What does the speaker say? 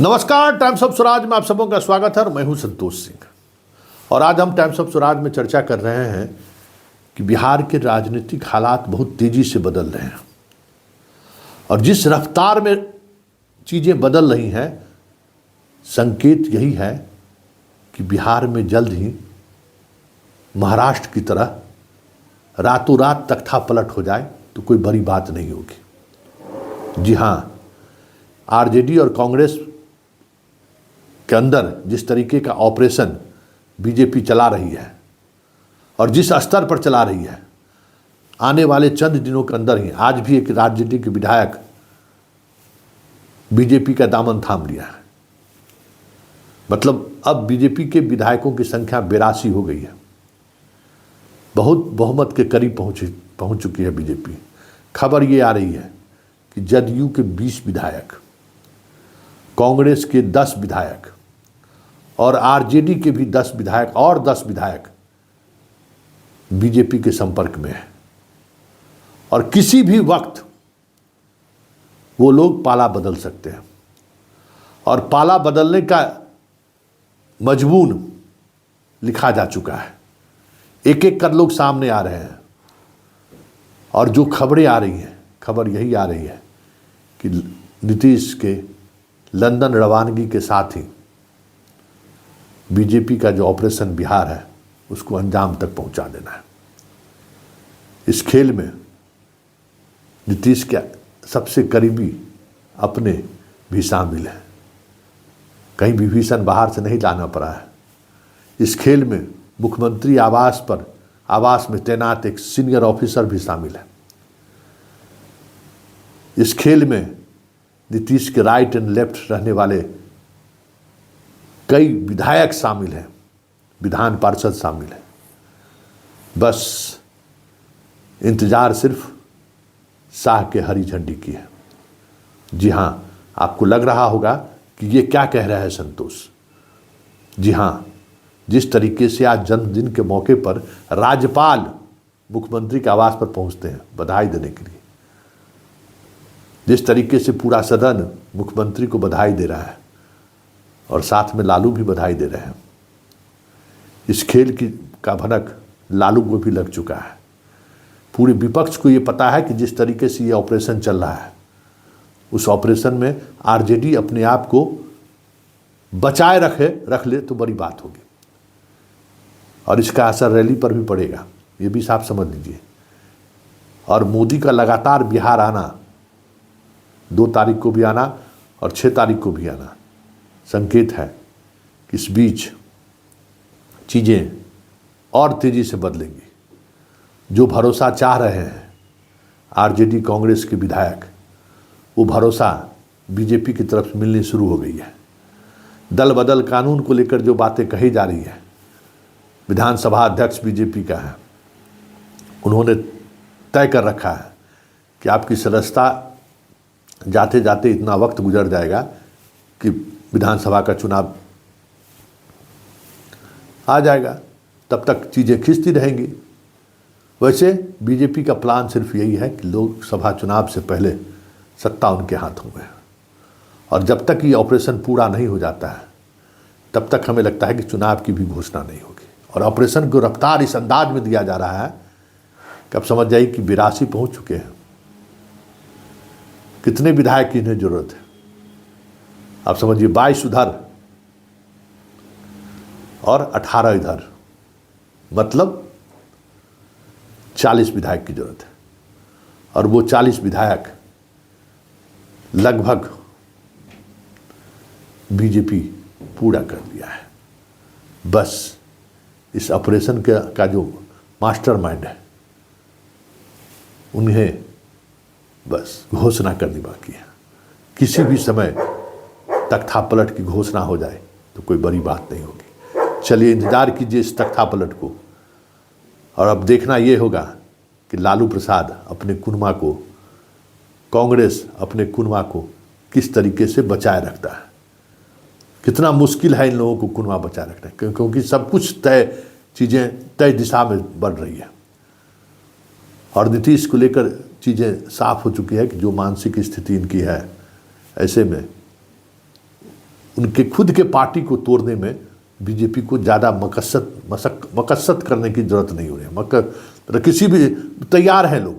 नमस्कार, times of Swaraj में आप सबों का स्वागत है और मैं हूं संतोष सिंह। और आज हम टाइम्स ऑफ स्वराज में चर्चा कर रहे हैं कि बिहार के राजनीतिक हालात बहुत तेजी से बदल रहे हैं और जिस रफ्तार में चीज़ें बदल रही हैं, संकेत यही है कि बिहार में जल्द ही महाराष्ट्र की तरह रातों रात तख्ता पलट हो जाए तो कोई बड़ी बात नहीं होगी। जी हाँ, आरजेडी और कांग्रेस के अंदर जिस तरीके का ऑपरेशन बीजेपी चला रही है और जिस स्तर पर चला रही है, आने वाले चंद दिनों के अंदर ही आज भी एक आरजेडी के विधायक बीजेपी का दामन थाम लिया है। मतलब अब बीजेपी के विधायकों की संख्या 82 हो गई है। बहुत बहुमत के करीब पहुंच चुकी है बीजेपी। खबर ये आ रही है कि जदयू के 20 विधायक, कांग्रेस के 10 विधायक और आरजेडी के भी 10 विधायक और 10 विधायक बीजेपी के संपर्क में है और किसी भी वक्त वो लोग पाला बदल सकते हैं और पाला बदलने का मजमून लिखा जा चुका है। एक एक कर लोग सामने आ रहे हैं और जो खबरें आ रही हैं, खबर यही आ रही है कि नीतीश के लंदन रवानगी के साथ ही बीजेपी का जो ऑपरेशन बिहार है उसको अंजाम तक पहुंचा देना है। इस खेल में नीतीश के सबसे करीबी अपने भी शामिल हैं। कहीं विभीषण बाहर से नहीं लाना पड़ा है। इस खेल में मुख्यमंत्री आवास में तैनात एक सीनियर ऑफिसर भी शामिल है। इस खेल में नीतीश के राइट एंड लेफ्ट रहने वाले कई विधायक शामिल हैं, विधान पार्षद शामिल हैं। बस इंतजार सिर्फ शाह के हरी झंडी की है। जी हाँ, आपको लग रहा होगा कि ये क्या कह रहा है संतोष। जी हाँ, जिस तरीके से आज जन्मदिन के मौके पर राज्यपाल मुख्यमंत्री के आवास पर पहुंचते हैं बधाई देने के लिए, जिस तरीके से पूरा सदन मुख्यमंत्री को बधाई दे रहा है और साथ में लालू भी बधाई दे रहे हैं, इस खेल का भनक लालू को भी लग चुका है। पूरे विपक्ष को ये पता है कि जिस तरीके से ये ऑपरेशन चल रहा है, उस ऑपरेशन में आरजेडी अपने आप को बचाए रख ले तो बड़ी बात होगी और इसका असर रैली पर भी पड़ेगा, ये भी साफ समझ लीजिए। और मोदी का लगातार बिहार आना, 2 तारीख को भी आना और 6 तारीख को भी आना, संकेत है कि इस बीच चीज़ें और तेज़ी से बदलेंगी। जो भरोसा चाह रहे हैं आरजेडी कांग्रेस के विधायक, वो भरोसा बीजेपी की तरफ से मिलनी शुरू हो गई है। दल बदल कानून को लेकर जो बातें कही जा रही है, विधानसभा अध्यक्ष बीजेपी का है, उन्होंने तय कर रखा है कि आपकी सदस्यता जाते जाते इतना वक्त गुजर जाएगा कि विधानसभा का चुनाव आ जाएगा, तब तक चीज़ें खिंचती रहेंगी। वैसे बीजेपी का प्लान सिर्फ यही है कि लोकसभा चुनाव से पहले सत्ता उनके हाथों में है और जब तक ये ऑपरेशन पूरा नहीं हो जाता है तब तक हमें लगता है कि चुनाव की भी घोषणा नहीं होगी। और ऑपरेशन को रफ्तार इस अंदाज में दिया जा रहा है कि अब समझ जाइए कि 82 पहुँच चुके हैं। कितने विधायक की इन्हें जरूरत है? आप समझिए 22 उधर और 18 इधर, मतलब 40 विधायक की जरूरत है और वो 40 विधायक लगभग बीजेपी पूरा कर दिया है। बस इस ऑपरेशन का जो मास्टरमाइंड है, उन्हें बस घोषणा करनी बाकी है। किसी भी समय तख्ता पलट की घोषणा हो जाए तो कोई बड़ी बात नहीं होगी। चलिए इंतजार कीजिए इस तख्ता पलट को। और अब देखना ये होगा कि लालू प्रसाद अपने कुनबा को, कांग्रेस अपने कुनबा को किस तरीके से बचाए रखता है। कितना मुश्किल है इन लोगों को कुनबा बचाए रखना, क्योंकि सब कुछ चीज़ें तय दिशा में बढ़ रही है और नीतीश को लेकर चीज़ें साफ हो चुकी है कि जो मानसिक स्थिति इनकी है, ऐसे में उनके खुद के पार्टी को तोड़ने में बीजेपी को ज़्यादा मकसद करने की जरूरत नहीं हो रही है। किसी भी तैयार हैं लोग,